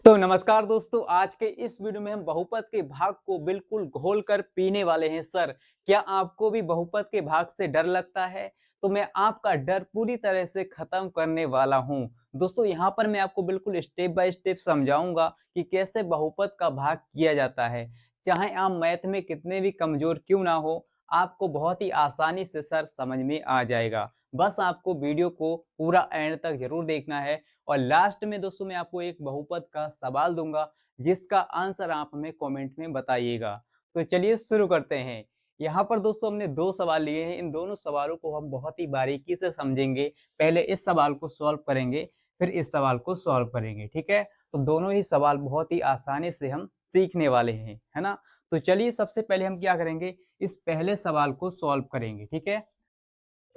तो नमस्कार दोस्तों, आज के इस वीडियो में हम बहुपद के भाग को बिल्कुल घोल कर पीने वाले हैं सर। क्या आपको भी बहुपद के भाग से डर लगता है? तो मैं आपका डर पूरी तरह से खत्म करने वाला हूं। दोस्तों, यहाँ पर मैं आपको बिल्कुल स्टेप बाय स्टेप समझाऊंगा कि कैसे बहुपद का भाग किया जाता है। चाहे आप मैथ में कितने भी कमजोर क्यों ना हो, आपको बहुत ही आसानी से सर समझ में आ जाएगा। बस आपको वीडियो को पूरा एंड तक जरूर देखना है। और लास्ट में दोस्तों मैं आपको एक बहुपद का सवाल दूंगा, जिसका आंसर आप हमें कमेंट में बताइएगा। तो चलिए शुरू करते हैं। यहाँ पर दोस्तों हमने दो सवाल लिए हैं, इन दोनों सवालों को हम बहुत ही बारीकी से समझेंगे। पहले इस सवाल को सॉल्व करेंगे, फिर इस सवाल को सॉल्व करेंगे, ठीक है। तो दोनों ही सवाल बहुत ही आसानी से हम सीखने वाले हैं, है ना। तो चलिए सबसे पहले हम क्या करेंगे, इस पहले सवाल को सॉल्व करेंगे, ठीक है।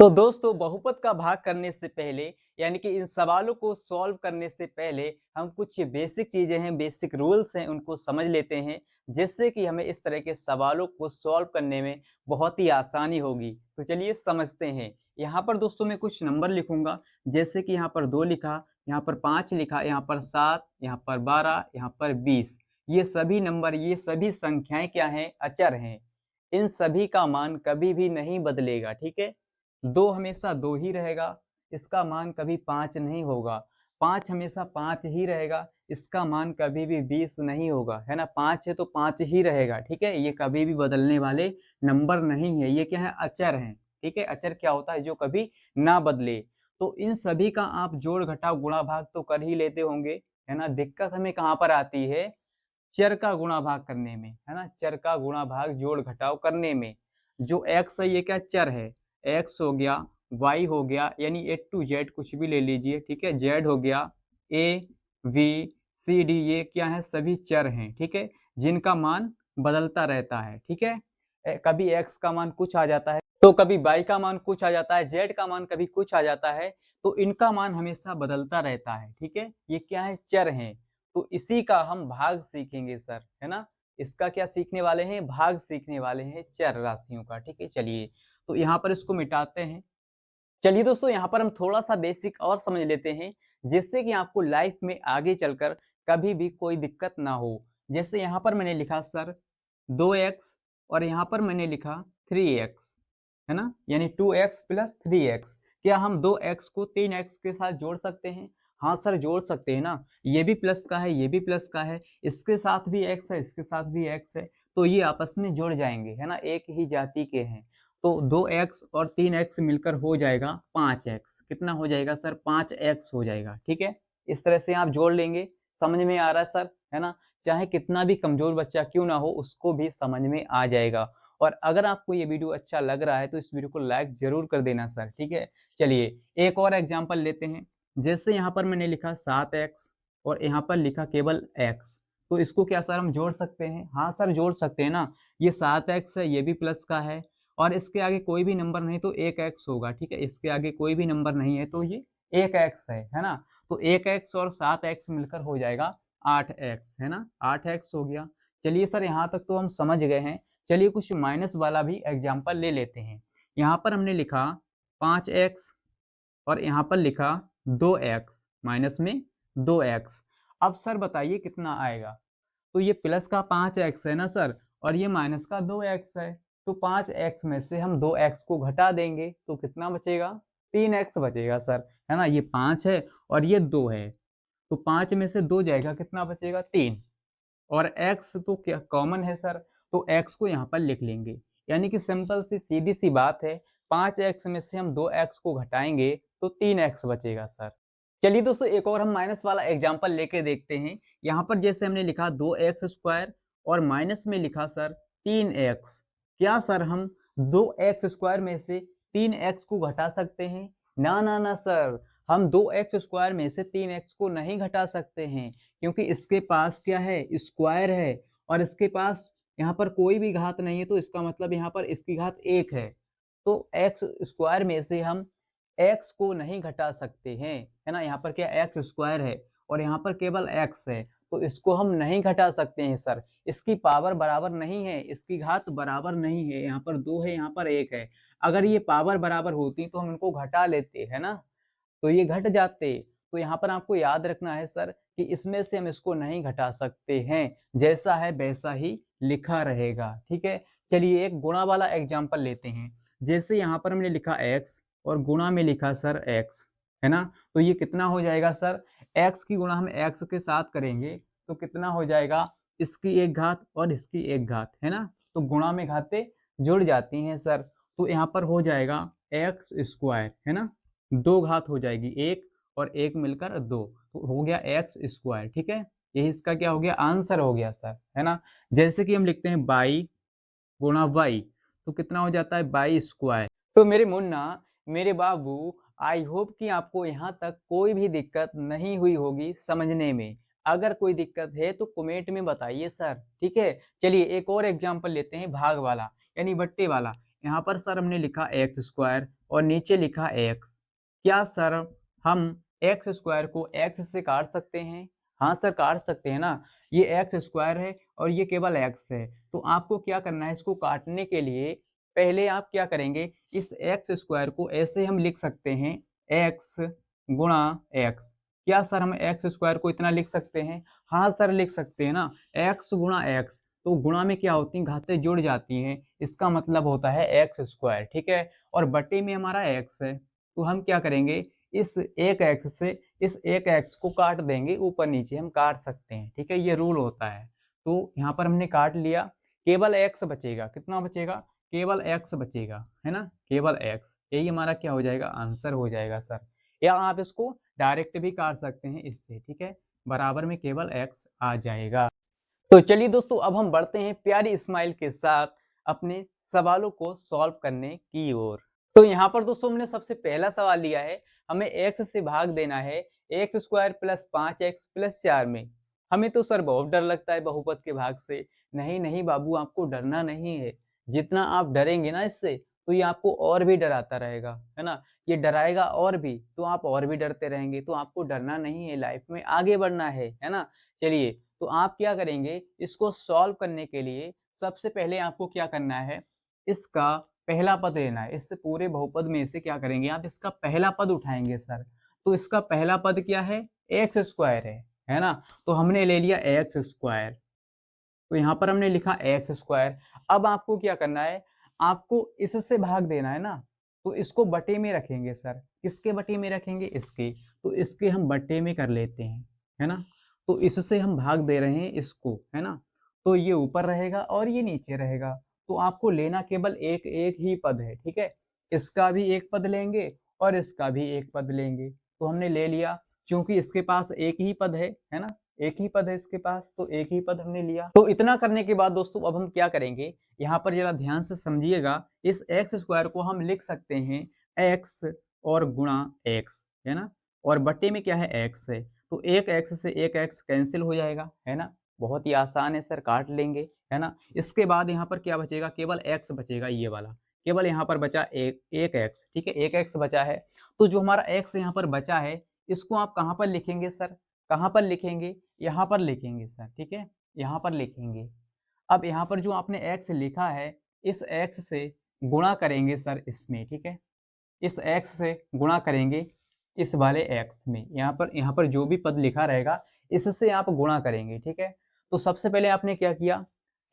तो दोस्तों, बहुपद का भाग करने से पहले, यानी कि इन सवालों को सॉल्व करने से पहले हम कुछ बेसिक चीजें हैं, बेसिक रूल्स हैं, उनको समझ लेते हैं, जिससे कि हमें इस तरह के सवालों को सॉल्व करने में बहुत ही आसानी होगी। तो चलिए समझते हैं। यहाँ पर दोस्तों मैं कुछ नंबर लिखूंगा, जैसे कि यहाँ पर 2 लिखा, यहाँ पर 5 लिखा, यहाँ पर 7, यहाँ पर 12, यहाँ पर 20। ये सभी नंबर, ये सभी संख्याएं क्या हैं? अचर हैं। इन सभी का मान कभी भी नहीं बदलेगा, ठीक है। 2 हमेशा 2 ही रहेगा, इसका मान कभी 5 नहीं होगा। 5 हमेशा 5 ही रहेगा, इसका मान कभी भी 20 नहीं होगा, है ना। 5 है तो 5 ही रहेगा, ठीक है। ये कभी भी बदलने वाले नंबर नहीं है, ये क्या है? अचर हैं, ठीक है। अचर क्या होता है? जो कभी ना बदले। तो इन सभी का आप जोड़ घटाव गुणा भाग तो कर ही लेते होंगे, है ना। दिक्कत हमें कहाँ पर आती है? चर का गुणा भाग करने में, है ना। चर का गुणा भाग जोड़ घटाव करने में। जो x है ये क्या? चर है। x हो गया, y हो गया, यानी A to Z कुछ भी ले लीजिए, ठीक है। z हो गया, a, v, c, d, ये क्या है? सभी चर हैं, ठीक है, जिनका मान बदलता रहता है, ठीक है। कभी x का मान कुछ आ जाता है, तो कभी y का मान कुछ आ जाता है, z का मान कभी कुछ आ जाता है। तो इनका मान हमेशा बदलता रहता है, ठीक है। ये क्या है? चर हैं। तो इसी का हम भाग सीखेंगे सर, है ना। इसका क्या सीखने वाले हैं? भाग सीखने वाले हैं चर राशियों का, ठीक है। चलिए, तो यहाँ पर इसको मिटाते हैं। चलिए दोस्तों, यहाँ पर हम थोड़ा-सा बेसिक और समझ लेते हैं, जिससे कि आपको लाइफ में आगे चलकर कभी भी कोई दिक्कत ना हो। जैसे यहाँ पर मैंने लिखा सर 2x, और यहाँ पर मैंने लिखा 3x, है ना, यानी 2x प्लस 3x। क्या हम 2x को 3x के साथ जोड़ सकते हैं? हाँ सर, जोड़ सकते हैं ना। ये भी प्लस का है, ये भी प्लस का है, इसके साथ भी x है, इसके साथ भी x है, तो ये आपस में जुड़ जाएंगे, है ना, एक ही जाति के हैं। तो 2x और 3x मिलकर हो जाएगा 5x। कितना हो जाएगा सर? 5x हो जाएगा, ठीक है। इस तरह से आप जोड़ लेंगे। समझ में आ रहा है सर, है ना। चाहे कितना भी कमजोर बच्चा क्यों ना हो, उसको भी समझ में आ जाएगा। और अगर आपको ये वीडियो अच्छा लग रहा है तो इस वीडियो को लाइक जरूर कर देना सर, ठीक है। चलिए एक और एग्जांपल लेते हैं। जैसे यहाँ पर मैंने लिखा 7x, और यहाँ पर लिखा केवल x। तो इसको क्या सर हम जोड़ सकते हैं? हाँ सर, जोड़ सकते हैं ना। ये 7x है, ये भी प्लस का है, और इसके आगे कोई भी नंबर नहीं तो 1x होगा, ठीक है। इसके आगे कोई भी नंबर नहीं है तो ये 1x है ना। तो 1x और 7x मिलकर हो जाएगा 8x, है ना। 8x हो गया। चलिए सर, यहाँ तक तो हम समझ गए हैं। चलिए कुछ माइनस वाला भी एग्जाम्पल ले लेते हैं। यहाँ पर हमने लिखा 5x, और यहाँ पर लिखा 2x, माइनस में 2x। अब सर बताइए कितना आएगा? तो ये प्लस का 5x है ना सर, और ये माइनस का 2x है। तो 5x में से हम 2x को घटा देंगे तो कितना बचेगा? 3x बचेगा सर, है ना। ये 5 है और ये 2 है, तो 5 में से 2 जाएगा, कितना बचेगा? 3। और x तो क्या कॉमन है सर, तो x को यहाँ पर लिख लेंगे। यानी कि सिंपल सी सीधी सी बात है, 5x में से हम 2x को घटाएंगे तो 3x बचेगा सर। चलिए दोस्तों, एक और हम माइनस वाला एग्जांपल लेके देखते हैं। यहाँ पर जैसे हमने लिखा 2x स्क्वायर, और माइनस में लिखा सर 3x। क्या सर हम 2x स्क्वायर में से 3x को घटा सकते हैं? ना ना ना सर, हम 2x स्क्वायर में से 3x को नहीं घटा सकते हैं, क्योंकि इसके पास क्या है? स्क्वायर है, और इसके पास यहाँ पर कोई भी घात नहीं है, तो इसका मतलब यहाँ पर इसकी घात 1 है। तो x स्क्वायर में से हम x को नहीं घटा सकते हैं, है ना। यहाँ पर क्या x स्क्वायर है, और यहाँ पर केवल x है, तो इसको हम नहीं घटा सकते हैं सर। इसकी पावर बराबर नहीं है, इसकी घात बराबर नहीं है। यहाँ पर 2 है, यहाँ पर 1 है। अगर ये पावर बराबर होती तो हम इनको घटा लेते, है ना, तो ये घट जाते। तो यहाँ पर आपको याद रखना है सर कि इसमें से हम इसको नहीं घटा सकते हैं, जैसा है वैसा ही लिखा रहेगा। ठीक है, चलिए एक गुणा वाला एग्जाम्पल लेते हैं। जैसे यहाँ पर हमने लिखा x और गुणा में लिखा सर x, है ना। तो ये कितना हो जाएगा सर, x की गुणा हम x के साथ करेंगे तो कितना हो जाएगा, इसकी एक घात और इसकी एक घात, है ना। तो गुणा में घातें जुड़ जाती हैं सर, तो यहाँ पर हो जाएगा एक्स स्क्वायर, है ना। दो घात हो जाएगी, एक और एक मिलकर दो, तो हो गया एक्स स्क्वायर। ठीक है, यही इसका क्या हो गया, आंसर हो गया सर, है ना। जैसे कि हम लिखते हैं बाई गुणा वाई, तो कितना हो जाता है बाई स्क्वायर। तो मेरे मुन्ना, मेरे बाबू, आई होप कि आपको यहाँ तक कोई भी दिक्कत नहीं हुई होगी समझने में। अगर कोई दिक्कत है तो कमेंट में बताइए सर। ठीक है, चलिए एक और एग्जांपल लेते हैं, भाग वाला यानी बट्टे वाला। यहाँ पर सर हमने लिखा एक्स स्क्वायर और नीचे लिखा एक्स। क्या सर हम एक्स स्क्वायर को एक्स से काट सकते हैं? हाँ सर, काट सकते हैं ना। ये एक्स स्क्वायर है और ये केवल एक्स है, तो आपको क्या करना है, इसको काटने के लिए पहले आप क्या करेंगे, इस एक्स स्क्वायर को ऐसे हम लिख सकते हैं, एक्स गुणा एक्स। क्या सर हम एक्स स्क्वायर को इतना लिख सकते हैं? हाँ सर, लिख सकते हैं ना। एक्स गुणा एक्स, तो गुणा में क्या होती हैं, घातें जुड़ जाती हैं, इसका मतलब होता है एक्स स्क्वायर। ठीक है, और बटे में हमारा एक्स है, तो हम क्या करेंगे, इस एक एक्स से इस एक एक्स को काट देंगे, ऊपर नीचे हम काट सकते हैं। ठीक है, ये रूल होता है। तो यहाँ पर हमने काट लिया, केवल एक्स बचेगा। कितना बचेगा, केवल एक्स बचेगा, है ना, केवल एक्स। यही हमारा क्या हो जाएगा, आंसर हो जाएगा सर। या आप इसको डायरेक्ट भी काट सकते हैं इससे। ठीक है, बराबर में केवल एक्स आ जाएगा। तो चलिए दोस्तों, अब हम बढ़ते हैं प्यारी स्माइल के साथ अपने सवालों को सॉल्व करने की ओर। तो यहाँ पर दोस्तों हमने सबसे पहला सवाल लिया है, हमें एक्स से भाग देना है x square plus 5x plus 4 में। हमें तो सर बहुत डर लगता है बहुपद के भाग से। नहीं नहीं बाबू, आपको डरना नहीं है। जितना आप डरेंगे ना इससे, तो ये आपको और भी डराता रहेगा, है ना। ये डराएगा और भी, तो आप और भी डरते रहेंगे। तो आपको डरना नहीं है, लाइफ में आगे बढ़ना है ना। चलिए, तो आप क्या करेंगे, इसको सॉल्व करने के लिए सबसे पहले आपको क्या करना है, इसका पहला पद लेना है। इस पूरे बहुपद में से क्या करेंगे, आप इसका पहला पद उठाएंगे सर। तो इसका पहला पद क्या है, एक्स स्क्वायर है ना। तो हमने ले लिया एक्स स्क्वायर, तो यहाँ पर हमने लिखा एक्स स्क्वायर। अब आपको क्या करना है, आपको इससे भाग देना है ना, तो इसको बटे में रखेंगे सर। किसके बटे में रखेंगे, इसके। तो इसके हम बटे में कर लेते हैं, है ना। तो इससे हम भाग दे रहे हैं इसको, है ना। तो ये ऊपर रहेगा और ये नीचे रहेगा। तो आपको लेना केवल एक एक ही पद है। ठीक है, इसका भी एक पद लेंगे और इसका भी एक पद लेंगे। तो हमने ले लिया, क्योंकि इसके पास एक ही पद है ना। एक ही पद है इसके पास, तो एक ही पद हमने लिया। तो इतना करने के बाद दोस्तों अब हम क्या करेंगे, यहाँ पर जरा ध्यान से समझिएगा। इस एक्स स्क्वायर को हम लिख सकते हैं एक्स और गुणा एक्स, है ना। और बटे में क्या है, एक्स है। तो एक एक्स से एक एक्स कैंसिल हो जाएगा, है ना। बहुत ही आसान है सर, काट लेंगे, है ना। इसके बाद यहाँ पर क्या बचेगा, केवल एक्स बचेगा, ये वाला। केवल यहाँ पर बचा एक एक्स। ठीक है, एक एक्स बचा है। तो जो हमारा एक्स यहाँ पर बचा है, इसको आप कहाँ पर लिखेंगे सर, कहाँ पर लिखेंगे, यहाँ पर लिखेंगे सर। ठीक है, यहाँ पर लिखेंगे। अब यहाँ पर जो आपने x लिखा है, इस x से गुणा करेंगे सर इसमें। ठीक है, इस x से गुणा करेंगे इस वाले x में। यहाँ पर जो भी पद लिखा रहेगा, इससे आप गुणा करेंगे। ठीक है, तो सबसे पहले आपने क्या किया,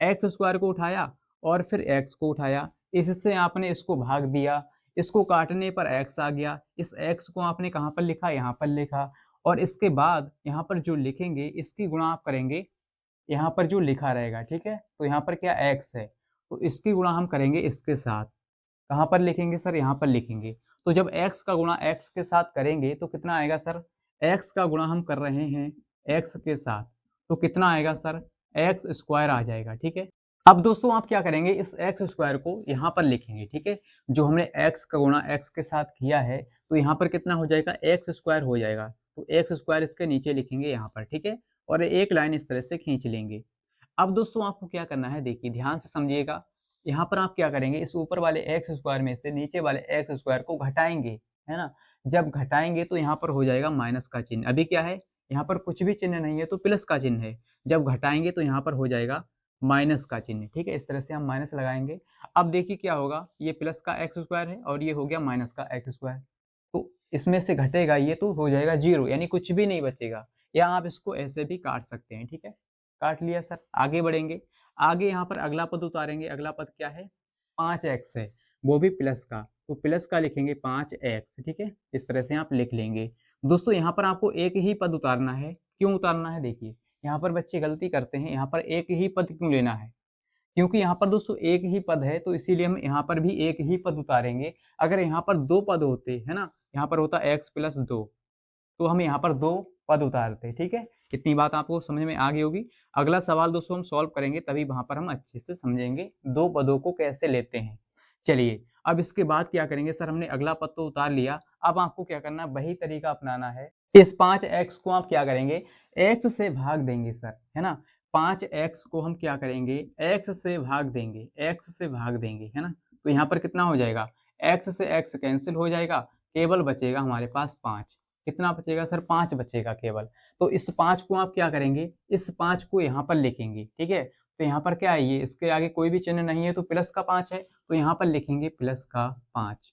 एक्स स्क्वायर को उठाया और फिर x को उठाया, इससे आपने इसको भाग दिया। इसको काटने पर x आ गया। इस x को आपने कहाँ पर लिखा, यहाँ पर लिखा। और इसके बाद यहाँ पर जो लिखेंगे, इसकी गुणा आप करेंगे यहाँ पर जो लिखा रहेगा। ठीक है, तो यहाँ पर क्या x है, तो इसकी गुणा हम करेंगे इसके साथ। कहाँ पर लिखेंगे सर, यहाँ पर लिखेंगे। तो जब x का गुणा x के साथ करेंगे तो कितना आएगा सर, x का गुणा हम कर रहे हैं x के साथ, तो कितना आएगा सर, एक्स स्क्वायर आ जाएगा। ठीक है, अब दोस्तों आप क्या करेंगे, इस एक्स स्क्वायर को यहाँ पर लिखेंगे। ठीक है, जो हमने x का गुणा x के साथ किया है, तो यहाँ पर कितना हो जाएगा, एक्स स्क्वायर हो जाएगा। तो एक्स स्क्वायर इसके नीचे लिखेंगे यहाँ पर। ठीक है, और एक लाइन इस तरह से खींच लेंगे। अब दोस्तों आपको क्या करना है, देखिए ध्यान से समझिएगा। यहाँ पर आप क्या करेंगे, इस ऊपर वाले एक्स स्क्वायर में से नीचे वाले एक्स स्क्वायर को घटाएंगे, है ना। जब घटाएंगे तो यहाँ पर हो जाएगा माइनस का चिन्ह। अभी क्या है, यहाँ पर कुछ भी चिन्ह नहीं है, तो प्लस का चिन्ह है। जब घटाएंगे तो यहाँ पर हो जाएगा माइनस का चिन्ह। ठीक है, इस तरह से हम माइनस लगाएंगे। अब देखिए क्या होगा, ये प्लस का एक्स स्क्वायर है और ये हो गया माइनस का एक्स स्क्वायर। तो इसमें से घटेगा ये, तो हो जाएगा जीरो, यानी कुछ भी नहीं बचेगा। या आप इसको ऐसे भी काट सकते हैं, ठीक है। काट लिया सर, आगे बढ़ेंगे। आगे यहाँ पर अगला पद उतारेंगे। अगला पद क्या है? 5x है, वो भी प्लस का, तो प्लस का लिखेंगे 5x, ठीक है। इस तरह से आप लिख लेंगे। दोस्तों यहाँ पर आपको एक ही पद उतारना है। क्यों उतारना है? देखिए यहाँ पर बच्चे गलती करते हैं, यहाँ पर एक ही पद क्यों लेना है? क्योंकि यहाँ पर दोस्तों एक ही पद है, तो इसीलिए हम यहाँ पर भी एक ही पद उतारेंगे। अगर यहाँ पर 2 पद होते, है ना, यहाँ पर होता x + 2, तो हम यहाँ पर 2 पद उतारते, ठीक है। इतनी बात आपको समझ में आ गई होगी। अगला सवाल दोस्तों हम सॉल्व करेंगे, तभी वहाँ पर हम अच्छे से समझेंगे 2 पदों को कैसे लेते हैं। चलिए, अब इसके बाद क्या करेंगे सर, हमने अगला पद तो उतार लिया, अब आपको क्या करना है, वही तरीका अपनाना है। इस 5x को आप क्या करेंगे, x से भाग देंगे सर, है ना। 5x को हम क्या करेंगे, x से भाग देंगे, x से भाग देंगे, है ना। तो यहाँ पर कितना हो जाएगा, x से x कैंसिल हो जाएगा, केवल बचेगा हमारे पास 5। कितना बचेगा सर, 5 बचेगा केवल। तो इस 5 को आप क्या करेंगे, इस 5 को यहाँ पर लिखेंगे, ठीक है। तो यहाँ पर क्या है, ये इसके आगे कोई भी चिन्ह नहीं है, तो प्लस का 5 है, तो यहाँ पर लिखेंगे प्लस का 5।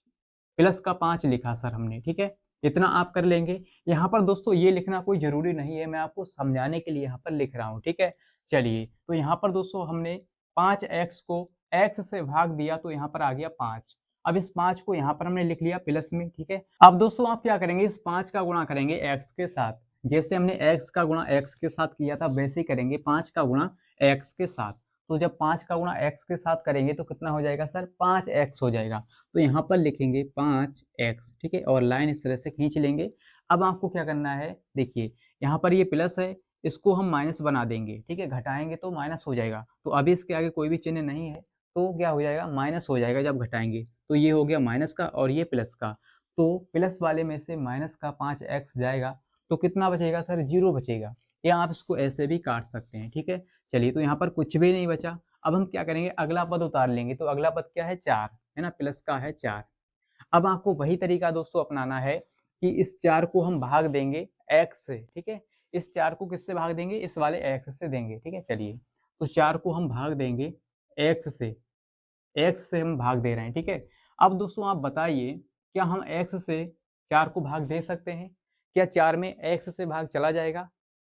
प्लस का 5 लिखा सर हमने, ठीक है। इतना आप कर लेंगे। यहाँ पर दोस्तों ये लिखना कोई ज़रूरी नहीं है, मैं आपको समझाने के लिए यहाँ पर लिख रहा हूँ, ठीक है। चलिए, तो यहाँ पर दोस्तों हमने 5x को x से भाग दिया, तो यहाँ पर आ गया 5। अब इस 5 को यहाँ पर हमने लिख लिया प्लस में, ठीक है। अब दोस्तों आप क्या करेंगे, इस 5 का गुणा करेंगे x के साथ। जैसे हमने x का गुणा x के साथ किया था, वैसे ही करेंगे 5 का गुणा x के साथ। तो जब 5 का गुणा x के साथ करेंगे तो कितना हो जाएगा सर, 5x हो जाएगा। तो यहाँ पर लिखेंगे 5x, ठीक है, और लाइन इस तरह से खींच लेंगे। अब आपको क्या करना है, देखिए यहाँ पर ये प्लस है, इसको हम माइनस बना देंगे, ठीक है, घटाएंगे तो माइनस हो जाएगा। तो अभी इसके आगे कोई भी चिन्ह नहीं है, तो क्या हो जाएगा, माइनस हो जाएगा जब घटाएंगे। तो ये हो गया माइनस का और ये प्लस का, तो प्लस वाले में से माइनस का 5x जाएगा, तो कितना बचेगा सर, 0 बचेगा। या आप इसको ऐसे भी काट सकते हैं, ठीक है। चलिए, तो यहाँ पर कुछ भी नहीं बचा। अब हम क्या करेंगे, अगला पद उतार लेंगे। तो अगला पद क्या है, 4, है ना, प्लस का है 4। अब आपको वही तरीका दोस्तों अपनाना है कि इस 4 को हम भाग देंगे x से, ठीक है। इस 4 को किससे भाग देंगे, इस वाले x से देंगे, ठीक है। चलिए, तो 4 को हम भाग देंगे x से हम भाग दे रहे हैं, ठीक है। अब दोस्तों आप बताइए, क्या हम x से 4 को भाग दे सकते हैं? क्या 4 में x से भाग चला जाएगा?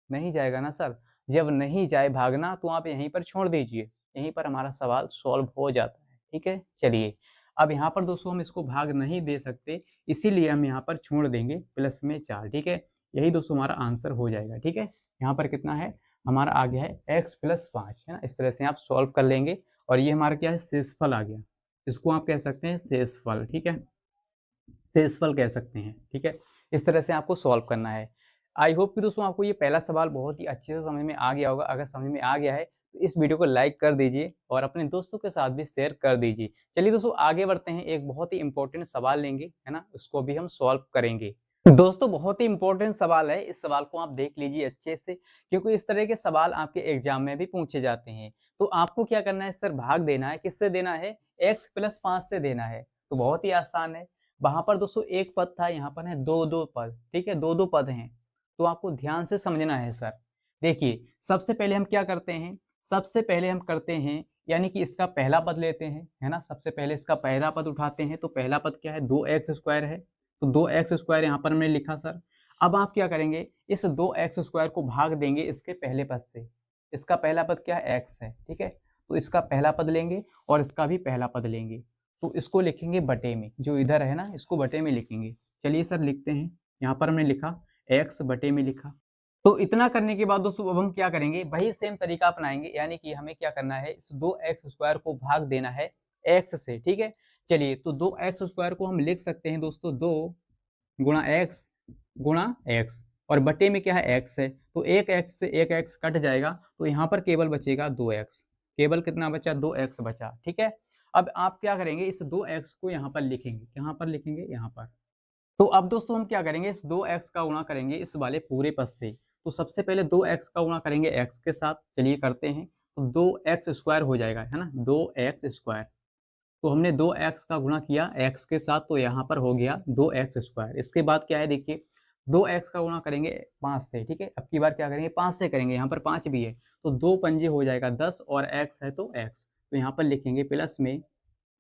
नहीं जाएगा ना सर। जब नहीं जाए भागना, तो आप यहीं पर छोड़ दीजिए, यहीं पर हमारा सवाल सॉल्व हो जाता है, ठीक है। चलिए, अब यहाँ पर दोस्तों हम इसको भाग नहीं दे सकते, इसीलिए हम यहाँ पर छोड़ देंगे प्लस में 4, ठीक है। यही दोस्तों हमारा आंसर हो जाएगा, ठीक है। यहाँ पर कितना है, हमारा आ गया है x + 5, है ना। इस तरह से आप सॉल्व कर लेंगे और ये हमारा क्या है, शेषफल आ गया। इसको आप कह सकते हैं शेषफल, ठीक है, शेषफल कह सकते हैं, ठीक है। इस तरह से आपको सॉल्व करना है। आई होप कि दोस्तों आपको ये पहला सवाल बहुत ही अच्छे से समझ में आ गया होगा। अगर समझ में आ गया है तो इस वीडियो को लाइक कर दीजिए और अपने दोस्तों के साथ भी शेयर कर दीजिए। चलिए दोस्तों आगे बढ़ते हैं, एक बहुत ही इंपॉर्टेंट सवाल लेंगे, है ना, उसको भी हम सॉल्व करेंगे। दोस्तों बहुत ही इंपॉर्टेंट सवाल है, इस सवाल को आप देख लीजिए अच्छे से, क्योंकि इस तरह के सवाल आपके एग्जाम में भी पूछे जाते हैं। तो आपको क्या करना है सर, भाग देना है, किससे देना है, x + 5 से देना है। तो बहुत ही आसान है। वहां पर दोस्तों एक पद था, यहाँ पर है दो पद, ठीक है, दो पद हैं। तो आपको ध्यान से समझना है सर। देखिए, सबसे पहले हम क्या करते हैं, सबसे पहले हम करते हैं, यानी कि इसका पहला पद लेते हैं, है ना। सबसे पहले इसका पहला पद उठाते हैं, तो पहला पद क्या है, 2x² है। तो 2x² यहाँ पर हमने लिखा सर। अब आप क्या करेंगे, इस 2x² को भाग देंगे इसके पहले पद से। इसका पहला पद क्या है, x है, ठीक है। तो इसका पहला पद लेंगे और इसका भी पहला पद लेंगे। तो इसको लिखेंगे बटे में, जो इधर है ना, इसको बटे में लिखेंगे। चलिए सर लिखते हैं। यहाँ पर हमने लिखा x बटे में लिखा। तो इतना करने के बाद दोस्तों अब हम क्या करेंगे, वही सेम तरीका अपनाएंगे, यानी कि हमें क्या करना है, इस 2x² को भाग देना है x से, ठीक है। चलिए, तो 2x² को हम लिख सकते हैं दोस्तों 2 गुणा x और बटे में क्या है, x है। तो एक x से एक x कट जाएगा, तो यहाँ पर केवल बचेगा 2x। केवल कितना बचा, 2x बचा, ठीक है। अब आप क्या करेंगे, इस 2x को यहाँ पर लिखेंगे, यहाँ पर लिखेंगे, यहाँ पर। तो अब दोस्तों हम क्या करेंगे, इस 2x का गुणा करेंगे इस वाले पूरे पद से। तो सबसे पहले 2x का गुणा करेंगे x के साथ। चलिए करते हैं। तो 2x² हो जाएगा, है ना, 2x²। तो हमने 2x का गुणा किया x के साथ, तो यहाँ पर हो गया 2x²। इसके बाद क्या है, देखिए 2x का गुणा करेंगे 5 से, ठीक है। अब की बार क्या करेंगे, 5 से करेंगे, यहाँ पर 5 भी है, तो 2 पंजे हो जाएगा 10 और x है तो x। तो यहाँ पर लिखेंगे प्लस में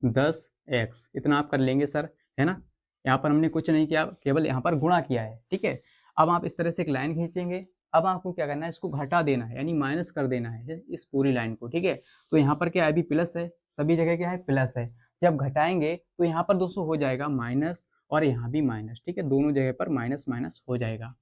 10x। इतना आप कर लेंगे सर, है ना। यहाँ पर हमने कुछ नहीं किया, केवल यहाँ पर गुणा किया है, ठीक है। अब आप इस तरह से एक लाइन खींचेंगे। अब आपको क्या करना है, इसको घटा देना है यानी माइनस कर देना है इस पूरी लाइन को, ठीक है। तो यहाँ पर क्या है, अभी प्लस है, सभी जगह क्या है प्लस है। जब घटाएंगे तो यहाँ पर दोस्तों हो जाएगा माइनस और यहाँ भी माइनस, ठीक है, दोनों जगह पर माइनस माइनस हो जाएगा।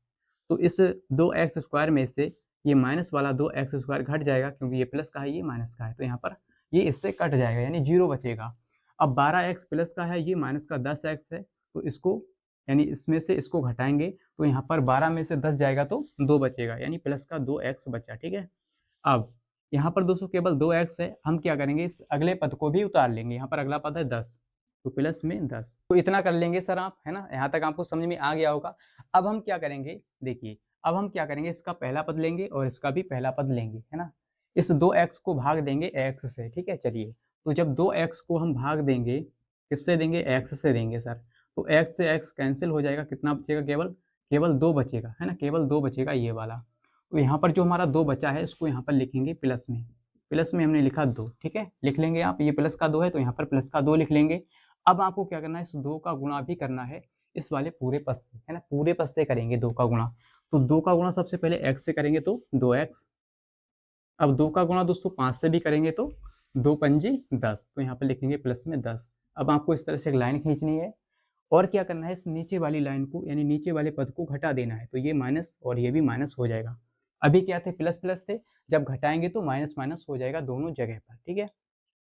तो इस 2x² में से ये माइनस वाला 2x² घट जाएगा, क्योंकि ये प्लस का है ये माइनस का है, तो यहाँ पर ये इससे कट जाएगा यानी 0 बचेगा। अब 12x प्लस का है, ये माइनस का 10x है, तो इसको यानी इसमें से इसको घटाएंगे तो यहाँ पर 12 में से 10 जाएगा तो 2 बचेगा, यानी प्लस का 2x बचा, ठीक है। अब यहाँ पर दोस्तों केवल 2x है, हम क्या करेंगे, इस अगले पद को भी उतार लेंगे। यहाँ पर अगला पद है 10, तो प्लस में 10, तो इतना कर लेंगे सर आप, है ना, यहाँ तक आपको समझ में आ गया होगा। अब हम क्या करेंगे, देखिए अब हम क्या करेंगे, इसका पहला पद लेंगे और इसका भी पहला पद लेंगे, है ना। इस 2x को भाग देंगे x से, ठीक है। चलिए, तो जब 2x को हम भाग देंगे, किससे देंगे, x से देंगे सर। तो x से x कैंसिल हो जाएगा, कितना बचेगा, केवल केवल 2 बचेगा, है ना, केवल 2 बचेगा ये वाला। तो यहाँ पर जो हमारा 2 बचा है, इसको यहाँ पर लिखेंगे प्लस में, प्लस में हमने लिखा 2, ठीक है, लिख लेंगे आप, ये प्लस का 2 है तो यहाँ पर प्लस का 2 लिख लेंगे। अब आपको क्या करना है, इस 2 का गुणा भी करना है इस वाले पूरे पद से, है ना, पूरे पद से करेंगे 2 का गुणा। तो 2 का गुणा सबसे पहले x से करेंगे तो 2x। अब 2 का गुणा दोस्तों 5 से भी करेंगे तो 2 पंजी 10, तो यहाँ पर लिखेंगे प्लस में 10। अब आपको इस तरह से एक लाइन खींचनी है और क्या करना है, इस नीचे वाली लाइन को यानी नीचे वाले पद को घटा देना है, तो ये माइनस और ये भी माइनस हो जाएगा। अभी क्या थे, प्लस प्लस थे, जब घटाएंगे तो माइनस माइनस हो जाएगा दोनों जगह पर, ठीक है।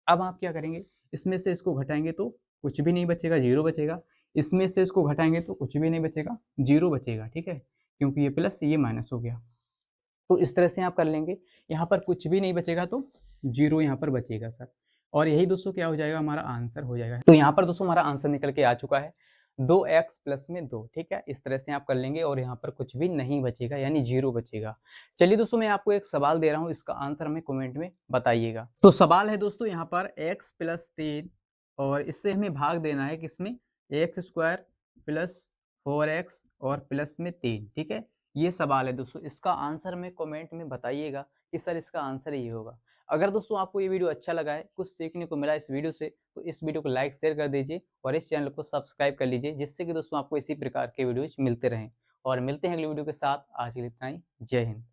अब आप क्या करेंगे, इसमें से इसको घटाएंगे तो कुछ भी नहीं बचेगा, 0 बचेगा। इसमें से इसको घटाएंगे तो कुछ भी नहीं बचेगा, 0 बचेगा, ठीक है, क्योंकि ये प्लस ये माइनस हो गया। तो इस तरह से आप कर लेंगे, यहाँ पर कुछ भी नहीं बचेगा तो 0 यहाँ पर बचेगा सर। और यही दोस्तों क्या हो जाएगा, हमारा आंसर हो जाएगा। तो यहाँ पर दोस्तों हमारा आंसर निकल के आ चुका है 2x प्लस में 2, ठीक है। इस तरह से आप कर लेंगे और यहाँ पर कुछ भी नहीं बचेगा यानी 0 बचेगा। चलिए दोस्तों, मैं आपको एक सवाल दे रहा हूँ, इसका आंसर हमें कमेंट में बताइएगा। तो सवाल है दोस्तों यहाँ पर x प्लस 3 और इससे हमें भाग देना है किसमें, x² प्लस 4x और प्लस में 3, ठीक है। ये सवाल है दोस्तों, इसका आंसर में कमेंट में बताइएगा कि सर इसका आंसर ये होगा। अगर दोस्तों आपको ये वीडियो अच्छा लगा है, कुछ सीखने को मिला इस वीडियो से, तो इस वीडियो को लाइक शेयर कर दीजिए और इस चैनल को सब्सक्राइब कर लीजिए, जिससे कि दोस्तों आपको इसी प्रकार के वीडियोज मिलते रहें। और मिलते हैं अगली वीडियो के साथ, आज के लिए इतना ही, जय हिंद।